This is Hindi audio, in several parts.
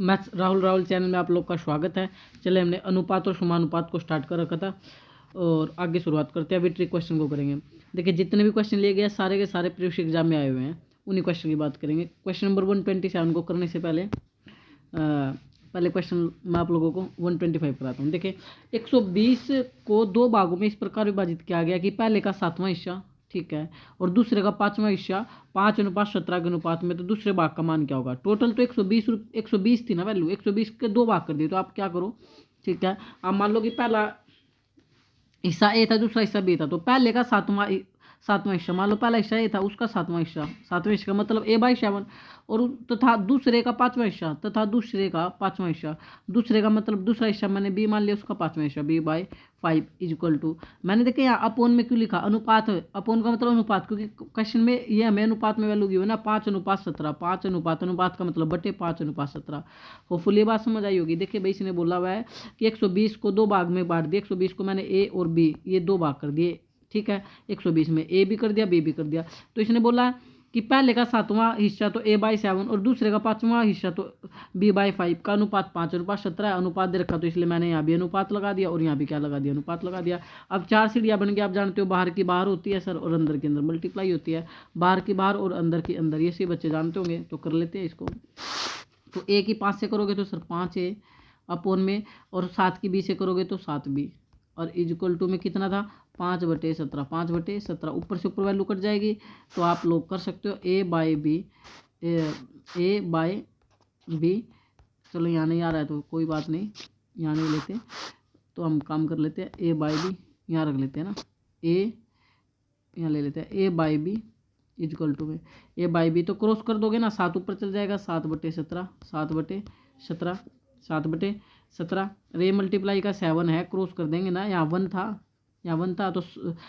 मैथ्स राहुल चैनल में आप लोग का स्वागत है। चले हमने अनुपात और समानुपात को स्टार्ट कर रखा था और आगे शुरुआत करते हैं। अभी ट्रिक क्वेश्चन को करेंगे। देखिए जितने भी क्वेश्चन लिए गए सारे के सारे परीक्षा एग्जाम में आए हुए हैं, उन्हीं क्वेश्चन की बात करेंगे। क्वेश्चन नंबर 127 को करने से पहले पहले क्वेश्चन मैं आप लोगों को 125 कराता हूँ। देखिए 120 को दो भागों में इस प्रकार विभाजित किया गया कि पहले का 7वां हिस्सा, ठीक है, और दूसरे का 5वां हिस्सा 5:17 के अनुपात में, तो दूसरे भाग का मान क्या होगा। टोटल तो 120 थी ना वैल्यू, 120 के दो भाग कर दिए। तो आप क्या करो, ठीक है, आप मान लो कि पहला हिस्सा ए था, दूसरा हिस्सा बी था, तो पहले का सातवां हिस्सा, मान लो पहला हिस्सा ए था, उसका सातवां हिस्सा, सातवें हिस्से का मतलब A/7, और तथा दूसरे का 5वां हिस्सा, तथा दूसरे का 5वां हिस्सा, दूसरे का मतलब दूसरा हिस्सा मैंने बी मान लिया, उसका 5वां हिस्सा B/5 इक्वल टू, मैंने देखा यहाँ अपोन में क्यों लिखा, अनुपात। अपोन का मतलब अनुपात, क्योंकि क्वेश्चन में ये हमें अनुपात में वैल्यू दी हुई ना, 5:17, 5 अनुपात का मतलब बटे 5:17। होपफुली ये बात समझ आई होगी। देखिए भाई इसने बोला हुआ है कि 120 को दो भाग में बांट दिया। 120 को मैंने ए और बी ये दो भाग कर दिए, ठीक है। 120 में ए भी कर दिया, बी भी कर दिया। तो इसने बोला कि पहले का 7वां हिस्सा तो A/7 और दूसरे का 5वां हिस्सा तो B/5 का अनुपात 5:17 है। अनुपात दे रखा तो इसलिए मैंने यहाँ भी अनुपात लगा दिया और यहाँ भी क्या लगा दिया, अनुपात लगा दिया। अब चार सीढ़ियाँ बन गई। आप जानते हो बाहर की बाहर होती है सर, और अंदर के अंदर मल्टीप्लाई होती है। बाहर की बाहर और अंदर की अंदर, ये सभी बच्चे जानते होंगे, तो कर लेते हैं इसको। तो ए की 5 से करोगे तो सर 5A अपोन में, और 7 की B से करोगे तो 7B, और इक्वल टू में कितना था 5/17, 5/17 ऊपर से ऊपर वैल्यू कट जाएगी। तो आप लोग कर सकते हो A/B। चलो यहाँ नहीं आ रहा है तो कोई बात नहीं, यहाँ नहीं लेते, तो हम काम कर लेते हैं A/B, यहाँ रख लेते हैं ना, A यहाँ ले लेते हैं A/B इक्वल टू में A/B, तो क्रॉस कर दोगे ना, 7 ऊपर चल जाएगा, 7/17, 7/17, 7/17, रे मल्टीप्लाई का 7 है, क्रॉस कर देंगे ना, यहाँ 1 था, यहाँ 1 था, तो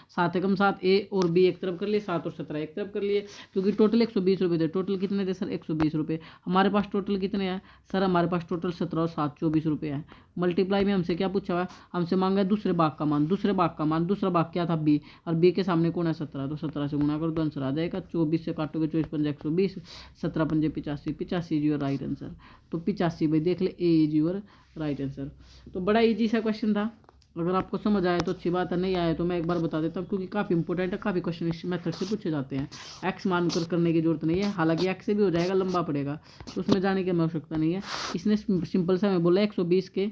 7 एकम 7, ए और बी एक तरफ कर लिए, 7 और 17 एक तरफ कर लिए, क्योंकि टोटल 120 रुपये थे। टोटल कितने थे सर 120 रुपये। हमारे पास टोटल कितने हैं सर, हमारे पास टोटल 17 और 7 24 रुपये हैं। मल्टीप्लाई में हमसे क्या पूछा हुआ है, हमसे मांगा है दूसरे भाग का मान। दूसरे भाग का मान, दूसरा भाग क्या था बी, और बी के सामने कौन है 17, तो 17 से गुणा कर दो, आंसर आ जाएगा। 24 से काटोगे 24×5 120, 17×5 85, 85 इज योर राइट आंसर। तो 85 भाई देख ले, ए इज योर राइट आंसर। तो बड़ा ईजी सा क्वेश्चन था। अगर आपको समझ आए तो अच्छी बात है, नहीं आए तो मैं एक बार बता देता हूँ, क्योंकि काफ़ी इंपॉर्टेंट है, काफ़ी क्वेश्चन इस मेथड से पूछे जाते हैं। एक्स मानकर करने की जरूरत नहीं है, हालांकि एक्स से भी हो जाएगा, लंबा पड़ेगा, तो उसमें जाने की हमें आवश्यकता नहीं है। इसने सिंपल सा हमें बोला 120 के,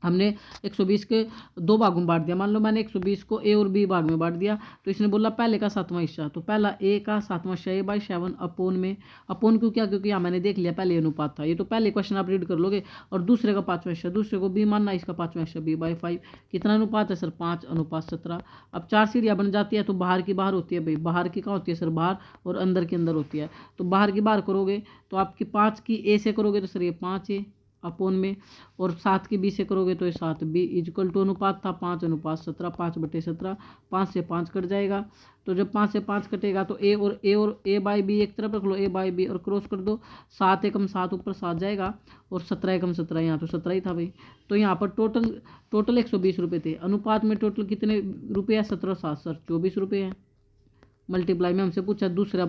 हमने 120 के दो भागों में बांट दिया। मान लो मैंने 120 को ए और बी भाग में बांट दिया, तो इसने बोला पहले का 7वां हिस्सा, तो पहला ए का 7वां हिस्सा A/7 अपोन में, अपोन क्यों किया, क्योंकि यहाँ मैंने देख लिया पहले अनुपात था, ये तो पहले क्वेश्चन आप रीड कर लोगे। और दूसरे का 5वां हिस्सा, दूसरे को बी मानना, इसका 5वां हिस्सा B/5, कितना अनुपात है सर 5:17। अब चार सीढ़ियाँ बन जाती है, तो बाहर की बाहर होती है भाई, बाहर की कहाँ होती है सर बाहर, और अंदर के अंदर होती है। तो बाहर की बाहर करोगे तो आपकी 5 की ए से करोगे तो सर ये 5A अपोन में, और 7 की बी से करोगे तो ये 7B इक्वल टू, अनुपात था 5:17, 5/17, 5 से 5 कट जाएगा। तो जब 5 से 5 कटेगा तो ए और A/B एक तरफ रख लो, A/B और क्रॉस कर दो, 7 एकम 7 ऊपर 7 जाएगा, और 17 एकम 17, यहाँ तो 17 ही था भाई। तो यहाँ पर टोटल 120 रुपये थे। अनुपात में टोटल कितने रुपये है, 17 और 7 सर 24 रुपये हैं। मल्टीप्लाई में हमसे पूछा दूसरे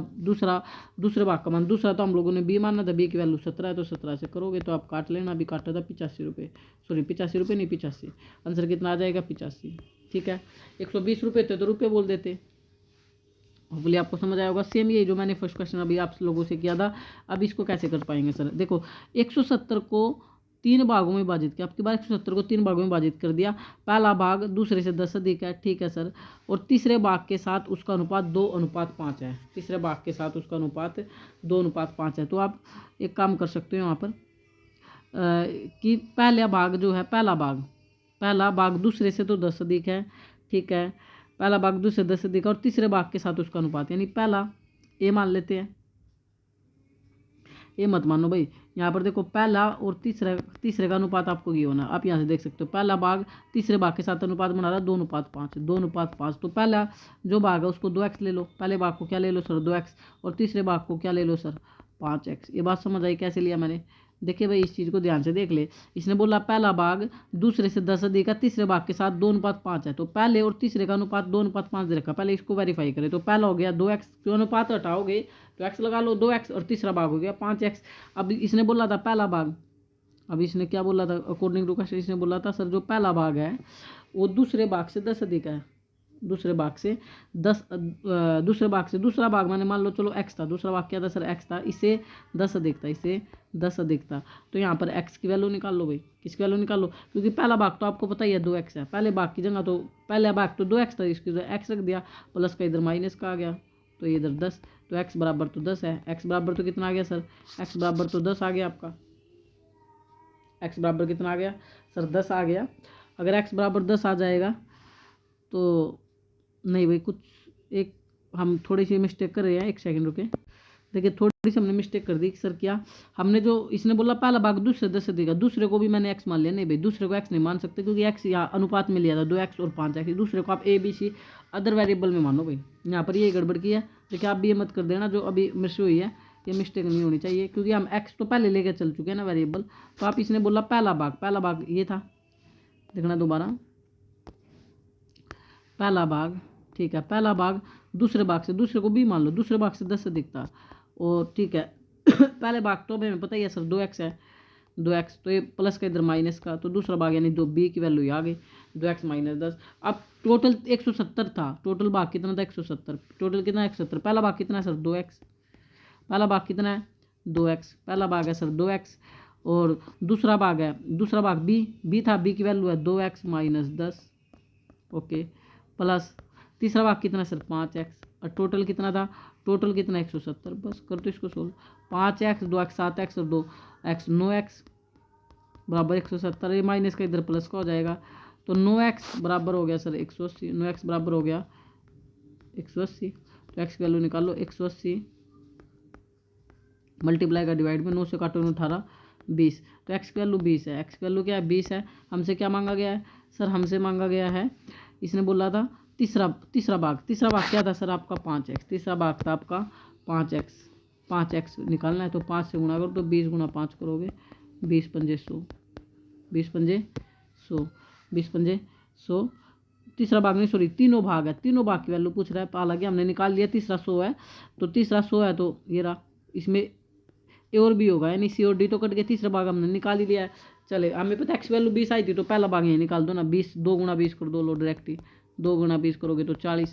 भाग का मान, दूसरा तो हम लोगों ने बी माना था, बी की वैल्यू 17 है, तो 17 से करोगे तो आप काट लेना, अभी काटा था 85 रुपये, सॉरी 85 रुपये नहीं 85, आंसर कितना आ जाएगा 85, ठीक है। 120 रुपये थे तो रुपये बोल देते। होपफुली आपको समझ आया होगा। सेम ये जो मैंने फर्स्ट क्वेश्चन अभी आप लोगों से किया था, अब इसको कैसे कर पाएंगे सर। देखो 170 को 3 भागों में विभाजित किया, आपकी बार 170 को 3 भागों में विभाजित कर दिया। पहला भाग दूसरे से 10 अधिक है, ठीक है सर, और तीसरे भाग के साथ उसका अनुपात 2:5 है। तीसरे भाग के साथ उसका अनुपात 2:5 है। तो आप एक काम कर सकते हो यहाँ पर कि पहला भाग जो है, पहला भाग दूसरे से तो 10 अधिक है, ठीक है, पहला भाग दूसरे 10 अधिक और तीसरे भाग के साथ उसका अनुपात, यानी पहला ए मान लेते हैं, ये मत मानो भाई। यहाँ पर देखो पहला और तीसरे का अनुपात आपको ये होना, आप यहाँ से देख सकते हो पहला भाग तीसरे भाग के साथ अनुपात बना रहा है 2:5, 2:5। तो पहला जो भाग है उसको 2x ले लो, पहले भाग को क्या ले लो सर 2x, और तीसरे भाग को क्या ले लो सर 5x। ये बात समझ आई कैसे लिया मैंने। देखिए भाई इस चीज़ को ध्यान से देख ले, इसने बोला पहला भाग दूसरे से 10 अधिक है, तीसरे भाग के साथ 2:5 है, तो पहले और तीसरे का अनुपात 2:5 दे रखा। पहले इसको वेरीफाई करें, तो पहला हो गया 2x, जो अनुपात हटाओगे तो x लगा लो 2x, और तीसरा भाग हो गया 5x। अब इसने बोला था पहला भाग, अब इसने क्या बोला था, अकॉर्डिंग टू क्वेश्चन इसने बोला था सर जो पहला भाग है वो दूसरे भाग से 10 अधिक है, दूसरे भाग से 10 दूसरे भाग से दूसरा भाग मैंने मान लो चलो x था, दूसरा भाग क्या था सर x था, इसे 10 अधिक था, इसे 10 अधिक था। तो यहाँ पर x की वैल्यू निकाल लो भाई, किसकी वैल्यू निकाल लो, क्योंकि पहला भाग तो आपको पता ही है 2x है, पहले भाग की जगह तो पहला भाग तो 2x था, इसकी जगह x रख दिया, प्लस का इधर माइनस का आ गया, तो ये इधर 10, तो x बराबर तो 10 है, x बराबर तो कितना आ गया सर, x बराबर तो 10 आ गया आपका, x बराबर कितना आ गया सर 10 आ गया। अगर x बराबर 10 आ जाएगा तो नहीं भाई कुछ एक हम थोड़ी सी मिस्टेक कर रहे हैं, एक सेकंड रुके, देखिए थोड़ी सी हमने मिस्टेक कर दी सर, क्या हमने जो इसने बोला पहला भाग दूसरे 10 से देगा, दूसरे को भी मैंने x मान लिया, नहीं भाई दूसरे को x नहीं मान सकते क्योंकि x यहाँ अनुपात में लिया था 2x और 5x, दूसरे को आप ABC अदर वेरिएबल में मानो भाई, यहाँ पर ये गड़बड़ की है। देखिए आप भी ये मत कर देना जो अभी मेरे से हुई है, ये मिस्टेक नहीं होनी चाहिए क्योंकि हम x तो पहले लेके चल चुके हैं ना वेरिएबल। तो आप इसने बोला पहला भाग ये था, देखना दोबारा, पहला भाग ठीक है, पहला भाग दूसरे भाग से, दूसरे को भी मान लो, दूसरे भाग से 10 से दिखता और ठीक है पहले भाग तो हमें पता ही है सर 2x है, 2x तो ये प्लस का इधर माइनस का, तो दूसरा भाग यानी 2b की वैल्यू आ गई 2x माइनस 10। अब टोटल 170 था, टोटल भाग कितना था 170, टोटल कितना 170, पहला भाग कितना है सर 2x, पहला भाग कितना है 2x, पहला भाग है सर 2x और दूसरा भाग है, दूसरा भाग b था, b की वैल्यू है 2x माइनस 10 ओके, प्लस तीसरा भाग कितना सर 5x और टोटल कितना था, टोटल कितना 170, बस कर दो इसको सोल्व, 5x 2x 7x और 2x 9x बराबर 170, ये माइनस का इधर प्लस का हो जाएगा, तो 9x बराबर हो गया सर 180, 9x बराबर हो गया 180, तो x की वैल्यू निकाल लो 180 मल्टीप्लाई का डिवाइड में 9 से काटो 18 20, तो x की वैल्यू 20 है, x की वैल्यू क्या है 20 है। हमसे क्या मांगा गया है सर, हमसे मांगा गया है, इसने बोला था तीसरा भाग क्या था सर आपका 5x, तीसरा भाग था आपका 5x निकालना है, तो 5 से गुणा करो तो 20 गुणा 5 करोगे 20 पंजे 100, 20 पंजे 100, 20 पंजे 100, तीसरा भाग नहीं सॉरी तीनों भाग है, तीनों भाग की वैल्यू पूछ रहा है, हालांकि हमने निकाल लिया तीसरा 100 है, तो तीसरा 100 है तो ये रहा, इसमें ए और बी होगा यानी सी और डी तो कट गया, तीसरा भाग हमने निकाल ही लिया है। चले हमें पता एक्स वैल्यू 20 आई थी तो पहला भाग यही निकाल दो ना, 20 2 गुणा 20 कर दो लो डायरेक्ट ही, 2 गुणा 20 करोगे तो 40,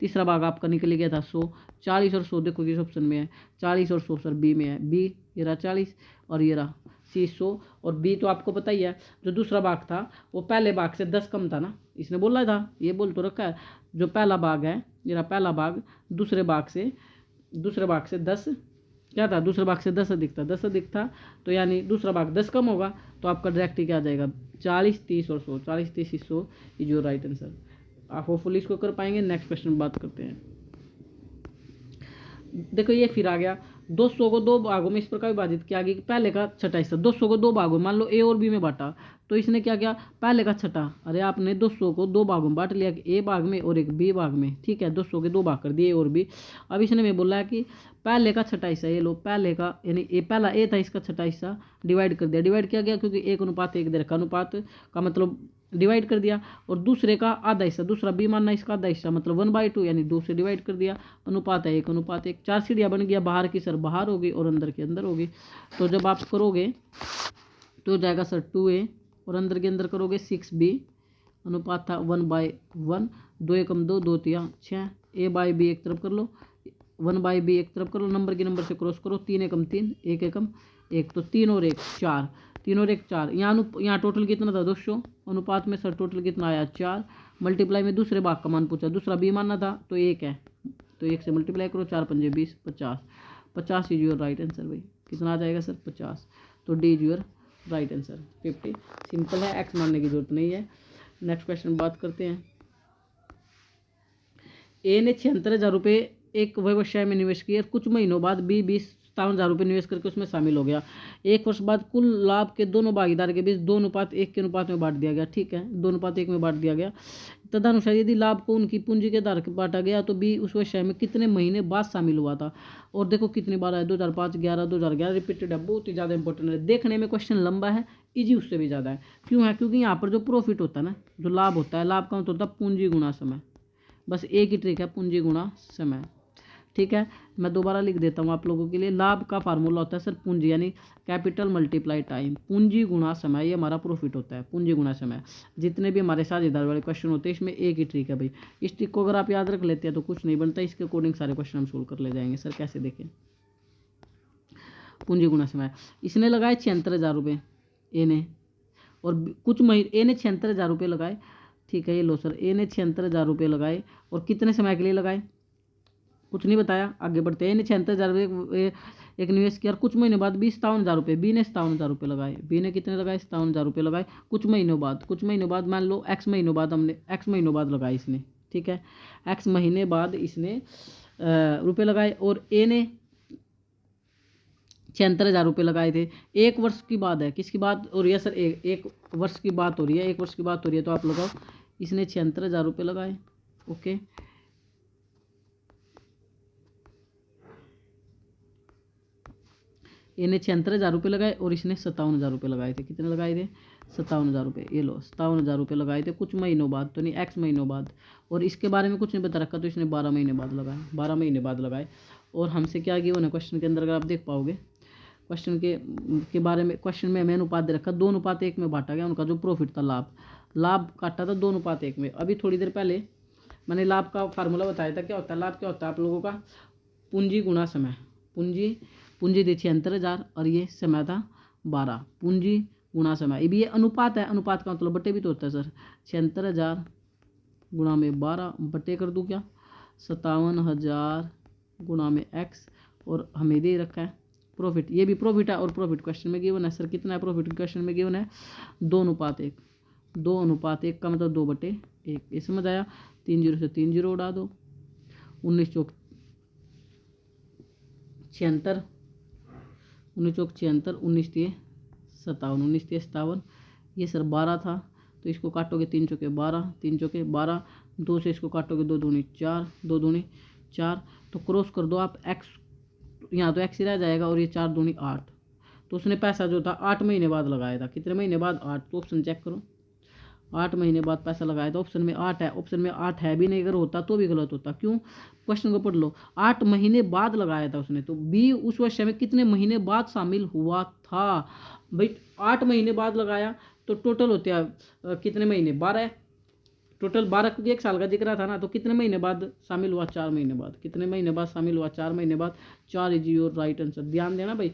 तीसरा भाग आपका निकल गया था 100, 40 और 100 देखो किस ऑप्शन में है, 40 और 100 सर बी में है, बी ये रहा 40 और ये रहा सी 100, और बी तो आपको पता ही है जो दूसरा भाग था वो पहले भाग से 10 कम था ना, इसने बोला था ये बोल तो रखा है, जो पहला भाग है ये रहा पहला भाग दूसरे भाग से 10 क्या था, दूसरे भाग से 10 अधिक था, तो यानी दूसरा भाग 10 कम होगा, तो आपका डायरेक्ट क्या आ जाएगा 40 30 और 100, 40 30 100 इज योर राइट आंसर। आप होपफुली इसको कर पाएंगे। नेक्स्ट क्वेश्चन बात करते हैं। देखो ये फिर आ गया 200 को दो भागों में इस प्रकार विभाजित किया गया कि पहले का छठा हिस्सा, 200 को दो भागों मान लो ए और बी में बांटा, तो इसने क्या किया पहले का छठा, अरे आपने 200 को दो भागों में बांट लिया कि ए भाग में और एक बी भाग में, ठीक है 200 के दो भाग कर दिए ए और बी। अब इसने मैं बोला है कि पहले का छठा हिस्सा ये लो, पहले का यानी ए पहला ए था इसका छठा हिस्सा डिवाइड कर दिया, डिवाइड किया गया क्योंकि 1:1 इधर का अनुपात का मतलब डिवाइड कर दिया, और दूसरे का आधा हिस्सा दूसरा बी मानना इसका आधा हिस्सा मतलब 1/2 यानी 2 से डिवाइड कर दिया, अनुपात है 1:1, 4 सीढ़ियाँ बन गया, बाहर की सर बाहर होगी और अंदर के अंदर होगी, तो जब आप करोगे तो जाएगा सर 2a और अंदर के अंदर करोगे 6b, अनुपात था 1/1, 2 एकम 2 2 तिया 6, a/b एक तरफ कर लो 1/b एक तरफ कर लो, नंबर के नंबर से क्रॉस करो, 3 एकम 3 1 एकम 1, तो 3 और 1 4, 3 और 1 4, यहाँ टोटल कितना था 200, अनुपात में सर टोटल कितना आया 4, मल्टीप्लाई में दूसरे भाग का मान पूछा, दूसरा बी मानना था तो 1 है, तो 1 से मल्टीप्लाई करो 4 पंजे 20 50 इज योर राइट आंसर भाई, कितना आ जाएगा सर 50, तो D is your right answer 50, simple है, एक्स मानने की जरूरत नहीं है। नेक्स्ट क्वेश्चन बात करते हैं। ए ने 76,000 रुपये एक व्यवसाय में निवेश किए, कुछ महीनों बाद बी 57,000 रुपये निवेश करके उसमें शामिल हो गया, 1 वर्ष बाद कुल लाभ के दोनों भागीदार के बीच 2:1 के अनुपात में बांट दिया गया, ठीक है 2:1 में बांट दिया गया, तदनुसार यदि लाभ को उनकी पूंजी के आधार पर बांटा गया तो बी उस व्यवसाय में कितने महीने बाद शामिल हुआ था, और देखो कितनी बार है 2005 11 2011 रिपीटेड है, बहुत ही ज़्यादा इंपॉर्टेंट है, देखने में क्वेश्चन लंबा है इजी उससे भी ज़्यादा है, क्यों है क्योंकि यहाँ पर जो प्रॉफिट होता है ना, जो लाभ होता है, लाभ का मतलब होता है पूंजी गुणा समय, बस एक ही ट्रिक है पूंजी गुणा समय, ठीक है, मैं दोबारा लिख देता हूँ आप लोगों के लिए। लाभ का फार्मूला होता है सर पूंजी, यानी कैपिटल मल्टीप्लाई टाइम, पूंजी गुणा समय, ये हमारा प्रॉफिट होता है, पूंजी गुणा समय। जितने भी हमारे साझेदार वाले क्वेश्चन होते हैं इसमें एक ही ट्रिक है भाई, इस ट्रिक को अगर आप याद रख लेते हैं तो कुछ नहीं बनता, इसके अकॉर्डिंग सारे क्वेश्चन हम सोल्व कर ले जाएंगे। सर कैसे देखें, पूंजी गुणा समय, इसने लगाए 76,000 रुपये ए ने, और कुछ महीने ए ने 76,000 रुपये लगाए, ठीक है ये लो सर, ए ने 76,000 रुपये लगाए और कितने समय के लिए लगाए, कुछ नहीं बताया, आगे बढ़ते हैं। ए ने 76,000 रुपये एक निवेश किया और कुछ महीने बाद 57,000 रुपये, बी ने 57,000 रुपये लगाए, बी ने कितने लगाए 57,000 रुपये लगाए कुछ महीनों बाद, मान लो एक्स महीनों बाद, हमने एक्स महीनों बाद लगाए इसने, ठीक है, एक्स महीने बाद इसने रुपये लगाए, और ए ने 76,000 रुपये लगाए थे। एक वर्ष की बात है, किसकी बात हो रही है सर, एक वर्ष की बात हो रही है, एक वर्ष की बात हो रही है, तो आप लगाओ, इसने 76,000 रुपये लगाए, ओके, इन्हें 76,000 रुपये लगाए और इसने 57,000 रुपये लगाए थे, कितने लगाए थे 57,000 रुपये, ये लो 57,000 रुपये लगाए थे कुछ महीनों बाद, तो नहीं एक्स महीनों बाद, और इसके बारे में कुछ नहीं बता रखा, तो इसने 12 महीने बाद लगाए, 12 महीने बाद लगाए। और हमसे क्या गिवन है क्वेश्चन के अंदर, अगर आप देख पाओगे क्वेश्चन के बारे में, क्वेश्चन में हमें अनुपात दे रखा 2:1 में बांटा गया उनका जो प्रॉफिट था, लाभ काटा था 2:1 में। अभी थोड़ी देर पहले मैंने लाभ का फार्मूला बताया था, क्या होता है लाभ, क्या होता है आप लोगों का, पूंजी गुणा समय, पूंजी थी 76,000 और ये समय था 12, पूंजी गुणा समय, ये भी ये अनुपात है, अनुपात का मतलब बटे भी तो होता है सर, 76,000 गुणा में 12 बटे कर दूँ क्या 57,000 गुणा में एक्स, और हमें दे रखा है प्रॉफिट, ये भी प्रॉफिट है, और प्रॉफिट क्वेश्चन में गिवन है सर, कितना है प्रॉफिट क्वेश्चन में गिवन है 2:1, 2:1 का मतलब 2/1, ये समझ आया। 3 0 से 3 0 उड़ा दो, 19 चौक 76, 19 चौक 76, 19 तिये 57, 19 तिये 57, ये सर 12 था, तो इसको काटोगे 3 चौके 12, 3 चौके 12, 2 से इसको काटोगे 2 दूनी 4, 2 दूनी 4, तो क्रॉस कर दो आप एक्स, यहाँ तो एक्स ही रह जाएगा, और ये 4 दूनी 8, तो उसने पैसा जो था 8 महीने बाद लगाया था, कितने महीने बाद 8, तो ऑप्शन चेक करो, 8 महीने बाद पैसा लगाया था, ऑप्शन में 8 है, ऑप्शन में 8 है भी नहीं, अगर होता तो भी गलत होता, क्यों, क्वेश्चन को पढ़ लो, 8 महीने बाद लगाया था उसने, तो बी उस वर्ष में कितने महीने बाद शामिल हुआ था भाई, 8 महीने बाद लगाया, तो टोटल होते हैं कितने महीने 12, टोटल 12, क्योंकि 1 साल का दिख रहा था ना, तो कितने महीने बाद शामिल हुआ 4 महीने बाद, कितने महीने बाद शामिल हुआ 4 महीने बाद, 4 इज योर राइट आंसर। ध्यान देना भाई,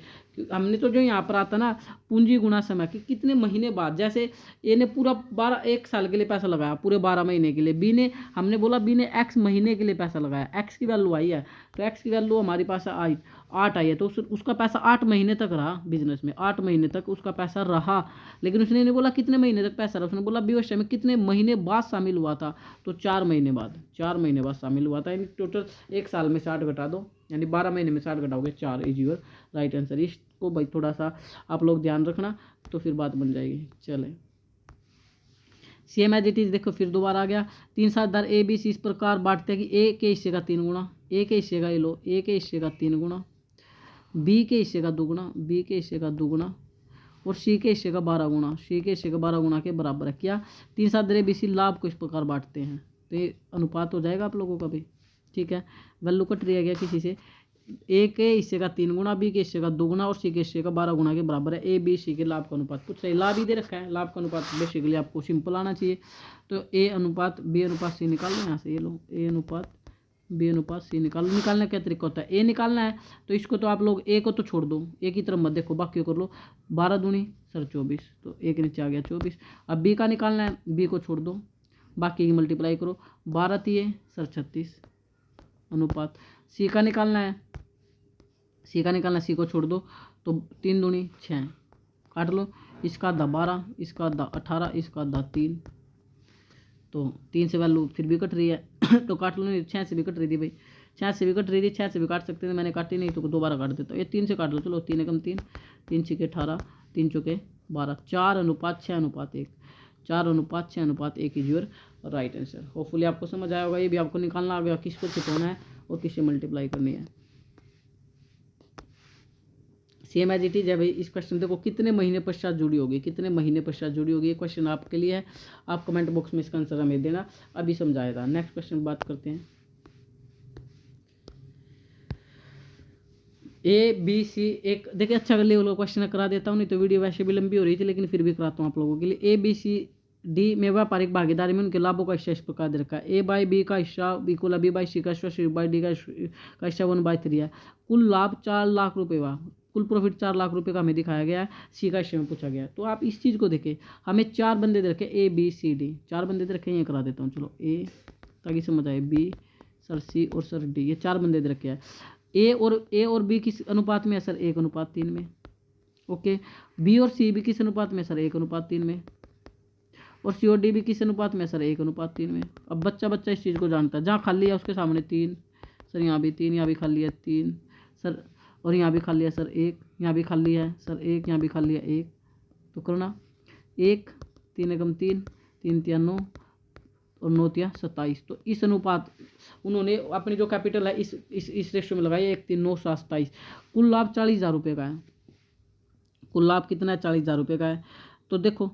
हमने तो जो यहाँ पर आता ना पूंजी गुणा समय कि कितने महीने बाद, जैसे ए ने पूरा 1 साल के लिए पैसा लगाया पूरे 12 महीने के लिए, बी ने, हमने बोला बी ने एक्स महीने के लिए पैसा लगाया, एक्स की वैल्यू आई है, तो एक्स की वैल्यू हमारी पास आई 8 आई है, तो उसका पैसा 8 महीने तक रहा बिजनेस में, 8 महीने तक उसका पैसा रहा, लेकिन उसने नहीं बोला कितने महीने तक पैसा रहा, उसने बोला बी में कितने महीने बाद शामिल हुआ था, तो 4 महीने बाद, 4 महीने बाद शामिल हुआ था, यानी टोटल 1 साल में 60 घटा दो, यानी 12 महीने में 60 घटाओगे 4 इज योर राइट आंसर। इसको भाई थोड़ा सा आप लोग ध्यान रखना, तो फिर बात बन जाएगी। चले सेम एज इट इज, देखो फिर दोबारा आ गया, 3 साझेदार ए बी सी इस प्रकार बांटते हैं कि ए के हिस्से का 3 गुना, ए के हिस्से का, ये लो ए के हिस्से का 3 गुना, बी के हिस्से का 2 गुना, बी के हिस्से का 2 गुना, और सी के हिस्से का 12 गुना, सी के हिस्से का 12 गुना के बराबर है। क्या 3 साझेदार ए बी सी लाभ को इस प्रकार बांटते हैं, तो ये अनुपात हो जाएगा आप लोगों का भी, ठीक है, वैल्यू कट दिया गया किसी से, ए के हिस्से का 3 गुना, बी के हिस्से का 2 गुना, और सी के हिस्से का 12 गुना के बराबर है। ए बी सी के लाभ का अनुपात पूछ रहे, लाभ ही दे रखा है, लाभ का अनुपात बेसिकली आपको सिंपल आना चाहिए, तो ए अनुपात बी अनुपात सी निकाल लो यहाँ से, ये लो ए अनुपात बी अनुपात सी निकाल लो। निकालने का क्या तरीका होता है, ए निकालना है तो इसको तो आप लोग ए को तो छोड़ दो, ए की तरफ मत देखो, बाकी कर लो, 12 दूनी सर 24, तो एक नीचे आ गया 24। अब बी का निकालना है, बी को छोड़ दो, बाकी की मल्टीप्लाई करो, 12 तिये सर 36 अनुपात। सी का निकालना है, सी का निकालना, सी को छोड़ दो, तो 3 दूनी 6, काट लो, इसका आधा 12, इसका आधा 18, इसका आधा 3, तो 3 से वैल्यू फिर भी कट रही है तो काट लो, नहीं 6 से भी कट रही थी भाई, 6 से भी कट रही थी, 6 से भी काट सकते थे, मैंने काटी नहीं तो दोबारा काट देता हूँ, ये 3 से काट लो, चलो 3 एकम 3, 3 छके 18, 3 चौके 12, 4:6:1, 4:6:1 is your right answer. Hopefully आपको समझ आया होगा, ये भी आपको निकालना आ गया किसको छिपाना है और किससे मल्टीप्लाई करनी है। सेम एज इट इज है भाई, इस क्वेश्चन देखो कितने महीने पश्चात जुड़ी होगी, कितने महीने पश्चात जुड़ी होगी, ये क्वेश्चन आपके लिए है, आप कमेंट बॉक्स में इसका आंसर हमें देना, अभी समझाएगा। नेक्स्ट क्वेश्चन बात करते हैं, ए बी सी एक देखिए अच्छा लेवल का क्वेश्चन करा देता हूँ, नहीं तो वीडियो वैसे भी लंबी हो रही थी, लेकिन फिर भी कराता हूँ आप लोगों के लिए। ए बी सी डी में व्यापारिक भागीदारी में उनके लाभों का हिस्सा इस प्रकार दे रखा है। ए बाई बी का हिस्सा बी को बी बाई सी का हिस्सा सी बाई डी का हिस्सा 1/3 है। कुल लाभ 4 लाख रुपये हुआ, कुल प्रॉफिट 4 लाख रुपये का हमें दिखाया गया है, सी का हिस्से में पूछा गया है। तो आप इस चीज़ को देखें, हमें 4 बंदे दे रखे ए बी सी डी, 4 बंदे दे रखे, ये करा देता हूँ चलो। ए ताकि समझ आए, बी सर सी और सर डी, ये 4 बंदे दे रखे हैं। ए और बी किस अनुपात में है सर? 1:3 में। ओके, बी और सी भी किस अनुपात में सर? 1:3 में। और सी और डी भी किस अनुपात में सर? 1:3 में। अब बच्चा इस चीज़ को जानता है, जहाँ खाली है उसके सामने 3 सर, यहाँ भी 3, यहाँ भी खाली है 3 सर, और यहाँ भी खाली है सर 1, यहाँ भी खाली है सर 1, यहाँ भी खाली है 1। तो करना 1 3 एकम 3 3 तिया 9 और 9 तिया 27। तो इस अनुपात उन्होंने अपनी जो कैपिटल है इस रेशियो में लगाई, 1 3 9 7 27। कुल लाभ 40,000 रुपये का है। कुल लाभ कितना है? 40,000 रुपये का है। तो देखो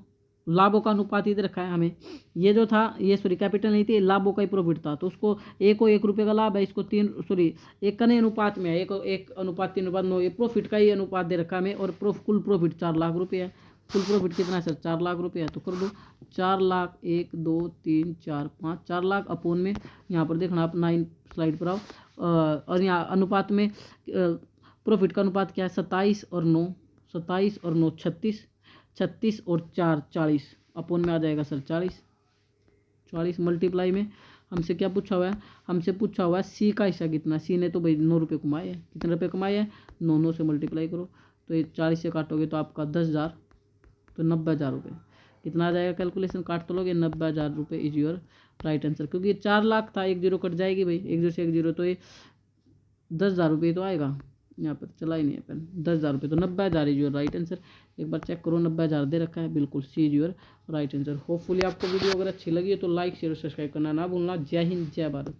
लाभों का अनुपात इधर रखा है हमें, ये जो था ये सॉरी कैपिटल नहीं थी, लाभों का ही प्रॉफिट था। तो उसको एक को 1 रुपये का लाभ है, इसको 3 सॉरी 1 का नहीं अनुपात में है, 1:3:9, ये प्रॉफिट का ही अनुपात दे रखा है हमें। और कुल प्रॉफिट 4 लाख रुपये है। कुल प्रॉफिट कितना है सर? 4 लाख रुपये है। तो कर दो 4 लाख 1 2 3 4 5, 4 लाख अपोन में यहाँ पर देखना आप 9 स्लाइड पर आओ, और यहाँ अनुपात में प्रॉफिट का अनुपात क्या है? 27 और 9 27 और 9 36 36 और 4 40 अपोन में आ जाएगा सर 40 मल्टीप्लाई में हमसे क्या पूछा हुआ है? हमसे पूछा हुआ है सी का हिस्सा कितना। सी ने तो भाई 9 रुपये कमाए हैं। कितने रुपये कमाए हैं? 9 से मल्टीप्लाई करो, तो ये 40 से काटोगे तो आपका 10,000, तो 90,000 रुपये। कितना आ जाएगा? कैलकुलेशन काट तो लोगे, 90,000 रुपये इज योर राइट आंसर। क्योंकि ये 4 लाख था, 1 0 कट जाएगी भाई, 1 0 से 1 0, तो ये 10,000 रुपये तो आएगा। यहाँ पर चला ही नहीं है पेन। 10,000 रुपये, तो 90,000 इज योर राइट आंसर। एक बार चेक करो, 90,000 दे रखा है, बिल्कुल C is your right answer. Hopefully आपको वीडियो अगर अच्छी लगी है तो लाइक शेयर और सब्सक्राइब करना ना भूलना। जय हिंद, जय भारत।